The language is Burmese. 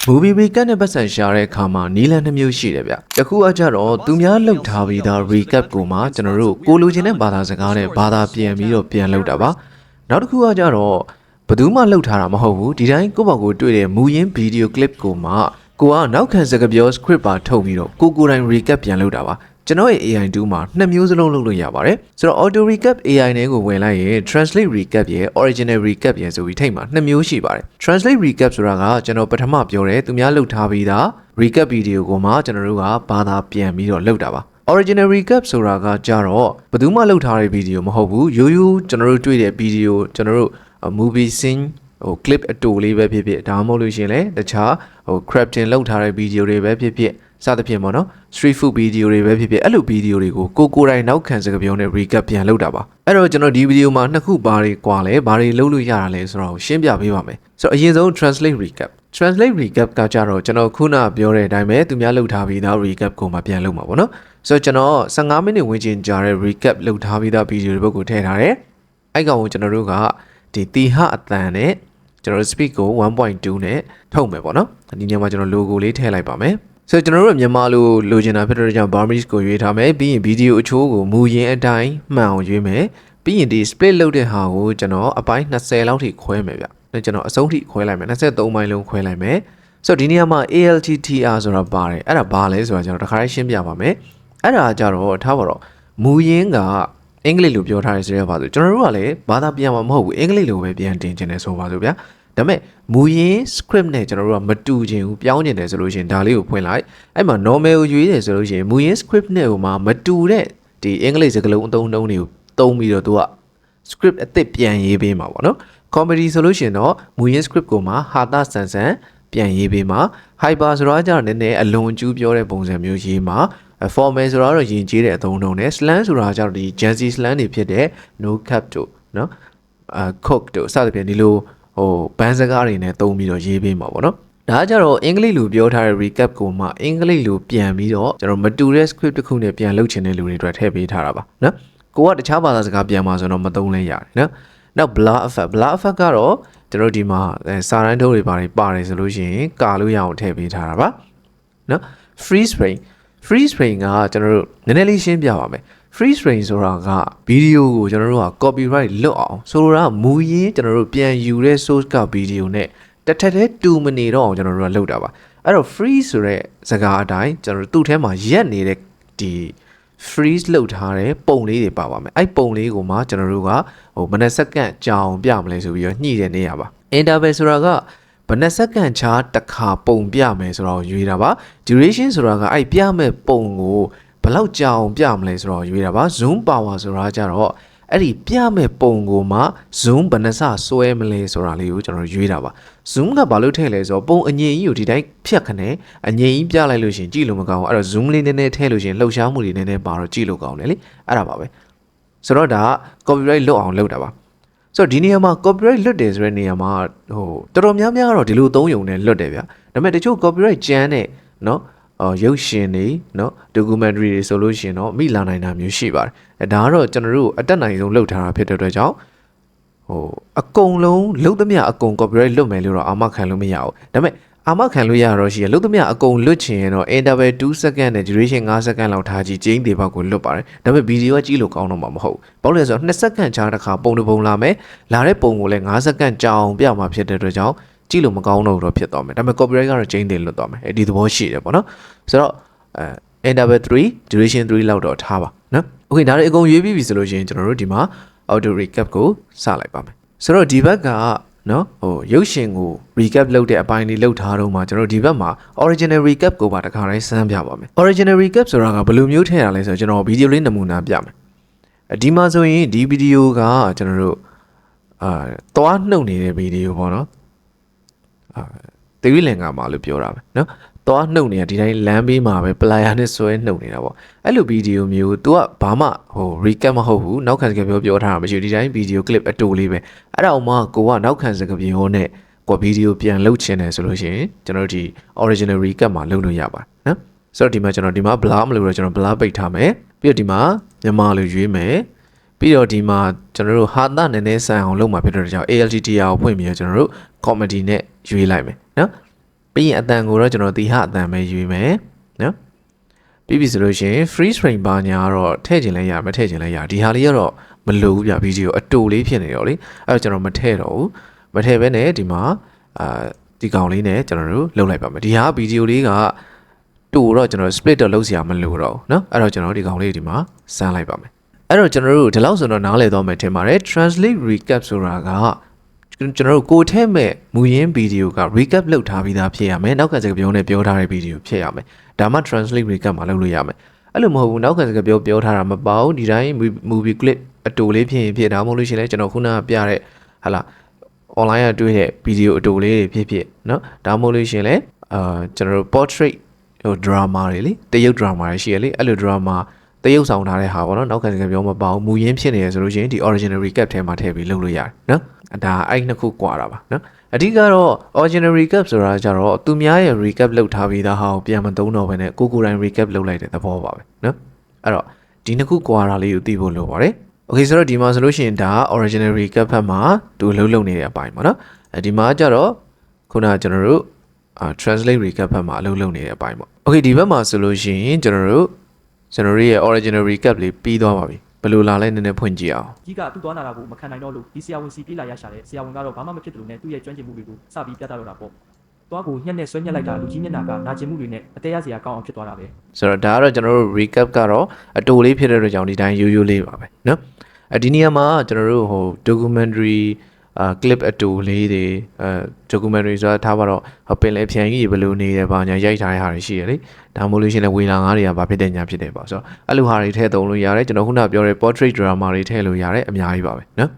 movie recap နဲ့ပတ်စံရှာတဲ့အခါမှာနီလန်နှမျိုးရှိတယ်ဗျတခုအကြတော့သူများလှုပ်ထားပြီးသား recap ကိုမှကျွန်တော်တို့ကိုလိုချင်တဲ့ဘာသာစကားနဲ့ဘာသာပြန်ပြီးတော့ပြန်လှုပ်တာပါနောက်တစ်ခုအကြတော့ဘယ်သူမှလှုပ်ထားတာမဟုတ်ဘူးဒီတိုင်းကိုယ့်ဘောက်ကိုတွေ့တဲ့မူရင်း video clip ကိုမှကိုကနောက်ခံစကားပြော script ပါထုတ်ပြီးတော့ကိုယ်တိုင် recap ပြန်လုပ်တာပါကျွန်တော်ရဲ့ AI2 မှာနှစ်မျိုးစလုံးလုပ်လို့ရပါတယ်ဆိုတော့ auto recap AI နဲ့ကိုဝင်လိုက်ရင် translate recap ရဲ့ original recap ရဲ့ဆိုပြီးထိတ်မှာနှစ်မျိုးရှိပါတယ် translate recap ဆိုတာကကျွန်တော်ပထမပြောတယ်သူများလုပ်ထားပြီးသား recap video ကိုမှကျွန်တော်တို့ကဘာသာပြန်ပြီးတော့လုပ်တာပါ original recap ဆိုတာကကြတော့ဘယ်သူမှလုပ်ထားတဲ့ video မဟုတ်ဘူးရိုးရိုးကျွန်တော်တို့တွေ့တဲ့ video ကျွန်တော်တို့ movie scene clip အတူလေးပဲဖြစ်ဖြစ်ဒါမှမဟုတ်လို့ရှင်လေတခြားcrafting လုပ်ထားတဲ့ video တွေပဲဖြစ်ဖြစ်စသဖြင့်ပေါ့နော် street food video တွေပဲဖြစ်ဖြစ်အဲ့လို video တွေကိုကိုယ်တိုင်နောက်ခံစကားပြောနဲ့ recap ပြန်လုပ်တာပါအဲ့တော့ကျွန်တော်ဒီ video မှာနှစ်ခုဘာတွေကွာလဲဘာတွေလုပ်လို့ရတာလဲဆိုတော့ရှင်းပြပေးပါမယ်ဆိုတော့အရင်ဆုံး translate recap ကကြတော့ကျွန်တော်ခုနပြောတဲ့အတိုင်းပဲသူများလုပ်ထားပြီးသား recap ကိုမှပြန်လုပ်မှာပေါ့နော်ဆိုတော့ကျွန်တော်15မိနစ်ဝန်းကျင်ကြာတဲ့ recap လုပ်ထားပြီးသား video တွေဘက်ကိုထည့်ထားတယ်အဲ့ကောင်ကိုကျွန်တော်တို့ကဒီတီဟအတန်နဲ့ကျွန်တော် speed ကို 1.2 နဲ့ထုတ်မယ်ပေါ့နော်ဒီညမှာကျွန်တော် logo လေးထည့်လိုက်ပါမယ်ဆိုတော့ကျွန်တော်တို့မြန်မာလိုချင်တာဖြစ်တဲ့ကြောင့် Burmese ကိုရွေးထားမယ်ပြီးရင် video အချိုးကိုမူရင်းအတိုင်းမှန်အောင်ရွေးမယ်ပြီးရင်ဒီ split လုပ်တဲ့ဟာကိုကျွန်တော်အပိုင်း20လောက်ထိခွဲမယ်ဗျကျွန်တော်အဆုံးထိခွဲလိုက်မယ်23ပိုင်းလုံးခွဲလိုက်မယ်ဆိုတော့ဒီနေရာမှာ ALTTR ဆိုတာပါတယ်အဲ့ဒါဘာလဲဆိုတာကျွန်တော်တစ်ခါရှင်းပြပါမယ်အဲ့ဒါကြတော့ထားပါတော့မူရင်းကအင်္ဂလိပ်လိုပြောထားရဆိုရပါဆိုကျွန်တော်တို့ကလည်းဘာသာပြန်မှာမဟုတ်ဘူးအင်္ဂလိပ်လိုပဲပြန်တင်ချင်တယ်ဆိုပါဆိုဗျာဒါပေမဲ့မူရင်း script နဲ့ကျွန်တော်တို့ကမတူချင်ဘူးပြောင်းချင်တယ်ဆိုလို့ရှိရင်ဒါလေးကိုဖွင့်လိုက်အဲ့မှာ normal ကိုရွေးတယ်ဆိုလို့ရှိရင်မူရင်း script နဲ့ဟိုမှာမတူတဲ့ဒီအင်္ဂလိပ်စကားလုံးအသုံးတွေကိုသုံးပြီးတော့သူက script အသစ်ပြန်ရေးပေးမှာပေါ့နော် comedy ဆိုလို့ရှိရင်တော့မူရင်း script ကိုမှဟာတာဆန်ဆန်ပြန်ရေးပေးမှာ hyper ဆိုတာကကြတော့နည်းနည်းအလွန်ကျူးပြောတဲ့ပုံစံမျိုးရေးမှာformal ဆိုတာကတော့ယဉ်ကျေးတဲ့အသုံးနှုန်းနဲ့ slang ဆိုတာကကြတော့ဒီ Gen Z slang တွေဖြစ်တဲ့ no cap တို့နော်cook တို့စသဖြင့်ဒီလိုဘန်းစကားတွေနဲ့သုံးပြီးတော့ရေးပေးမှာပေါ့နော်ဒါကကြတော့အင်္ဂလိပ်လိုပြောထားတဲ့ recap ကိုမှအင်္ဂလိပ်လိုပြန်ပြီးတော့ကျွန်တော်မတူတဲ့ script တစ်ခုနဲ့ပြန်လုပ်ချင်တဲ့လူတွေအတွက်ထည့်ပေးထားတာပါနော်ကိုကတခြားဘာသာစကားပြန်မှာဆိုတော့မသုံးလဲရတယ်နော်နောက် blur effect ကတော့ကျွန်တော်ဒီမှာစာတန်းထုတ်တွေပါတယ်ဆိုလို့ရှိရင်ကာလို့ရအောင်ထည့်ပေးထားတာပါနော် freeze frame ကကျွန်တော်တို့နည်းနည်းလေးရှင်းပြပါမယ် freeze frame ဆိုတာကဗီဒီယိုကိုကျွန်တော်တို့က copyright လွတ်အောင်ဆိုလိုတာမူရင်းကျွန်တော်တို့ပြန်ယူတဲ့ source ကဗီဒီယိုနဲ့တစ်ထက်တည်းတူမနေတော့အောင်ကျွန်တော်တို့ကလုပ်တာပါအဲ့တော့ freeze ဆိုတဲ့စကားအတိုင်းကျွန်တော်တို့သူ့ထဲမှာရက်နေတဲ့ဒီ freeze လုပ်ထားတဲ့ပုံလေးတွေပါပါမယ်အဲ့ပုံလေးကိုမှကျွန်တော်တို့ကဘယ်နှစက္ကန့်ကြာအောင်ပြမလဲဆိုပြီးတော့ညှိတဲ့နေရပါ interval ဆိုတာကဘယ်နှစက္ကန့်ခြားတစ်ခါပုံပြမယ်ဆိုတော့ရွေးတာပါ duration ဆိုတာကအဲ့ပြမဲ့ပုံကိုဘယ်လောက်ကြာအောင်ပြမလဲဆိုတော့ရွေးတာပါ zoom power ဆိုတာကြတော့အဲ့ဒီပြမဲ့ပုံကိုမှ zoom ဘယ်နှစဆွဲမလဲဆိုတာလေးကိုကျွန်တော်ရွေးတာပါ zoom ကဘာလို့ထည့်လဲဆိုတော့ပုံအငြိမ်ကြီးကိုဒီတိုင်းဖြတ်ခနဲ့အငြိမ်ကြီးပြလိုက်လို့ရှိရင်ကြည့်လို့မကောင်းဘူးအဲ့တော့ zoom လေးနည်းနည်းထည့်လို့ရှိရင်လှုပ်ရှားမှုတွေနည်းနည်းပါတော့ကြည့်လို့ကောင်းတယ်လေအဲ့ဒါပါပဲဆိုတော့ဒါ copyright လွတ်အောင်လုပ်တာပါဆိုတော့ဒီနေရာမှာ copyright လွတ်တယ်ဆိုတဲ့နေရာမှာတော်တော်များများကတော့ဒီလိုသုံးယုံနဲ့လွတ်တယ်ဗျာဒါပေမဲ့တချို့ copyright ကျန်းတဲ့နော်ရုပ်ရှင်တွေနော် documentary တွေဆိုလို့ရှိရင်တော့မိလာနိုင်တာမျိုးရှိပါတယ်ဒါကတော့ကျွန်တော်တို့အတက်နိုင်ဆုံးလုပ်ထားတာဖြစ်တဲ့အတွက်ကြောင့်အကုန်လုံးလုတ်သမျှအကုန် copyright လွတ်မယ်လို့တော့အာမခံလို့မရဘူးဒါပေမဲ့အာမခံလို့ရတော့ရှိရလုတ်သမျှအကုန်လွတ်ချင်ရင်တော့ interval 2 second နဲ့ duration 5 second လောက်ထားကြည့်ကျင်းတွေဘက်ကိုလွတ်ပါတယ်ဒါပေမဲ့ဗီဒီယိုကကြည့်လို့ကောင်းတော့မှာမဟုတ်ဘူးဘာလို့လဲဆိုတော့2 second ခြားတစ်ခါပုံတစ်ပုံလာမယ်လာတဲ့ပုံကိုလည်း5 second ကြာအောင်ပြမှာဖြစ်တဲ့အတွက်ကြောင့်ကြည့်လို့မကောင်းတော့ဖြစ်သွားမယ်ဒါပေမဲ့ copyright ကတော့ကျင်းတွေလွတ်သွားမယ်ဒီသဘောရှိတယ်ပေါ့နော်ဆိုတော့interval 3 duration 3လောက်တော့ထားပါနော် okay ဒါတွေအကုန်ရွေးပြီးပြီဆိုလို့ရှိရင်ကျွန်တော်တို့ဒီမှာ auto recap ကိုစလိုက်ပါမယ်ဆိုတော့ဒီဘက်ကနော်ရုပ်ရှင်ကို recap လုပ်တဲ့အပိုင်းလေးလုပ်ထားတော့မှကျွန်တော်ဒီဘက်မှာ original recap ကိုပါတစ်ခါတိုင်းစမ်းပြပါမယ် original recap ဆိုတာကဘယ်လိုမျိုးထည့်ရလဲဆိုတော့ကျွန်တော်ဗီဒီယိုလေးနမူနာပြမယ်ဒီမှာဆိုရင်ဒီဗီဒီယိုကကျွန်တော်တို့သွားနှုတ်နေတဲ့ဗီဒီယိုပေါ့နော်သေရီလင်္ကာမှာလို့ပြောတာပဲနော်သွားနှုတ်နေတာဒီတိုင်းလမ်းဘေးမှာပဲပလာယာနဲ့ဆွဲနှုတ်နေတာပေါ့အဲ့လိုဗီဒီယိုမျိုး तू ကဘာမှrecap မဟုတ်ဘူးနောက်ခံစကားပြောထားတာမရှိဘူးဒီတိုင်းဗီဒီယို clip အတူလေးပဲအဲ့ဒါအောင်မှကိုကနောက်ခံစကားပြောနဲ့ကိုဗီဒီယိုပြန်လုပ်ချင်တယ်ဆိုလို့ရှိရင်ကျွန်တော်ဒီ original recap မှာလုပ်လို့ရပါတယ်နော်ဆိုတော့ဒီမှာကျွန်တော်ဒီမှာ blur မလို့တော့ကျွန်တော် blur ပိတ်ထားမယ်ပြီးတော့ဒီမှာမြန်မာလိုရွေးမယ်ပြီးတော့ဒီမှာကျွန်တော်တို့ဟာတာနည်းနည်းဆန်အောင်လုပ်မှာဖြစ်တဲ့ကြောင့် ALTTR ကိုဖွင့်ပြီးတော့ကျွန်တော်တို့ comedy နဲ့ရွေးလိုက်မယ်နော် ပြီးရင်အတန်ကိုတော့ကျွန်တော်တီဟအတန်ပဲယူမယ်နော်ပြီးပြီဆိုလို့ရှိရင် freeze frame ဘာညာကတော့ထည့်ချင်လဲရမထည့်ချင်လဲရဒီဟာလေးကတော့မလိုဘူးဗျဗီဒီယိုအတူလေးဖြစ်နေတော့လေအဲ့တော့ကျွန်တော်မထည့်တော့ဘူးမထည့်ဘဲနဲ့ဒီမှာဒီကောင်လေးနဲ့ကျွန်တော်တို့လုပ်လိုက်ပါမယ်ဒီဟာဗီဒီယိုလေးကတူတော့ကျွန်တော် split တော့လုပ်စရာမလိုတော့ဘူးเนาะအဲ့တော့ကျွန်တော်ဒီကောင်လေးဒီမှာစမ်းလိုက်ပါမယ်အဲ့တော့ကျွန်တော်တို့ဒီလောက်ဆိုတော့နားလည်သွားမယ်ထင်ပါတယ် translate recap ဆိုတာကကျွန်တော်တို့ကိုထဲမဲ့မူရင်းဗီဒီယိုက recap လုပ်ထားပြီးသားဖြစ်ရမယ်နောက်ကစကားပြောနဲ့ပြောထားတဲ့ဗီဒီယိုဖြစ်ရမယ်ဒါမှ translate recap မှာလုပ်လို့ရမယ်အဲ့လိုမဟုတ်ဘူးနောက်ကစကားပြောထားတာမပေါ့ဒီတိုင်း movie clip အတူလေးဖြစ်ရင်ဖြစ်ဒါမှမဟုတ်လို့ရှိရင်လည်းကျွန်တော်ခုနကပြတဲ့ဟာလား online ကတွေ့တဲ့ဗီဒီယိုအတူလေးတွေဖြစ်เนาะဒါမှမဟုတ်လို့ရှိရင်လည်းကျွန်တော်တို့ portrait ဟို drama တွေလေတရုတ် drama တွေရှိရလေအဲ့လို drama တရုတ်ဆောင်ထားတဲ့ဟာပေါ့နော်နောက်ခံစကားပြောမပေါ့မူရင်းဖြစ်နေရဆိုလို့ရှိရင်ဒီ original recap ထဲမှာထည့်ပြီးလုပ်လို့ရတယ်နော်ဒါအဲ့နှစ်ခုကွာတာပါနော်အဓိကတော့ original recap ဆိုတာကြတော့သူများရဲ့ recap လုပ်ထားပြီးသားဟာကိုပြန်မသုံးတော့ဘဲနဲ့ကိုယ်တိုင် recap လုပ်လိုက်တဲ့သဘောပါပဲနော်အဲ့တော့ဒီနှစ်ခုကွာတာလေးကိုသိဖို့လိုပါတယ် okay ဆိုတော့ဒီမှာဆိုလို့ရှိရင်ဒါ original recap ဘက်မှာသူလုပ်နေတဲ့အပိုင်းပေါ့နော်ဒီမှာကြတော့ခုနကကျွန်တော်တို့translate recap ဘက်မှာအလုပ်လုပ်နေတဲ့အပိုင်းပေါ့ okay ဒီဘက်မှာဆိုလို့ရှိရင်ကျွန်တော်တို့ရဲ့ original recap လေးပြီးသွားပါပြီဘယ်လိုလာလဲနည်းနည်းဖွင့်ကြည့်အောင်ကြီးကသူ့သွားနာတာကိုမခံနိုင်တော့လို့ဒီဆရာဝန်စီပြေးလာရရှာတယ်ဆရာဝန်ကတော့ဘာမှမဖြစ်တယ်လို့နဲ့သူ့ရဲ့ကျွမ်းကျင်မှုတွေကိုစပြီးပြသတော့တာပေါ့သွားကိုညှက်နဲ့ဆွဲညှက်လိုက်တာလူကြီးမျက်နှာကနာကျင်မှုတွေနဲ့အသေးရစရာကောင်းအောင်ဖြစ်သွားတာပဲဆိုတော့ဒါကတော့ကျွန်တော်တို့ recap ကတော့အတူလေးဖြစ်တဲ့အတွက်ကြောင့်ဒီတိုင်းရိုးရိုးလေးပါပဲเนาะဒီနေရာမှာကျွန်တော်တို့ဟို documentary clip အတူလေးတွေdocumentary ဆိုတာထားပါတော့ပင်လေဖြန်ကြီးဘယ်လိုနေတယ်ဘာညာရိုက်ထားတဲ့ဟာတွေရှိရလေဒါမှမဟုတ်လို့ရှိရင်ဝေလာငါးတွေကဘာဖြစ်တဲ့ညာဖြစ်တယ်ပေါ့ဆိုတော့အဲ့လိုဟာတွေထည့်သုံးလို့ရတယ်ကျွန်တော်ခုနပြောတဲ့ portrait drama တွေထည့်လို့ရတယ်အများကြီးပါပဲเนาะ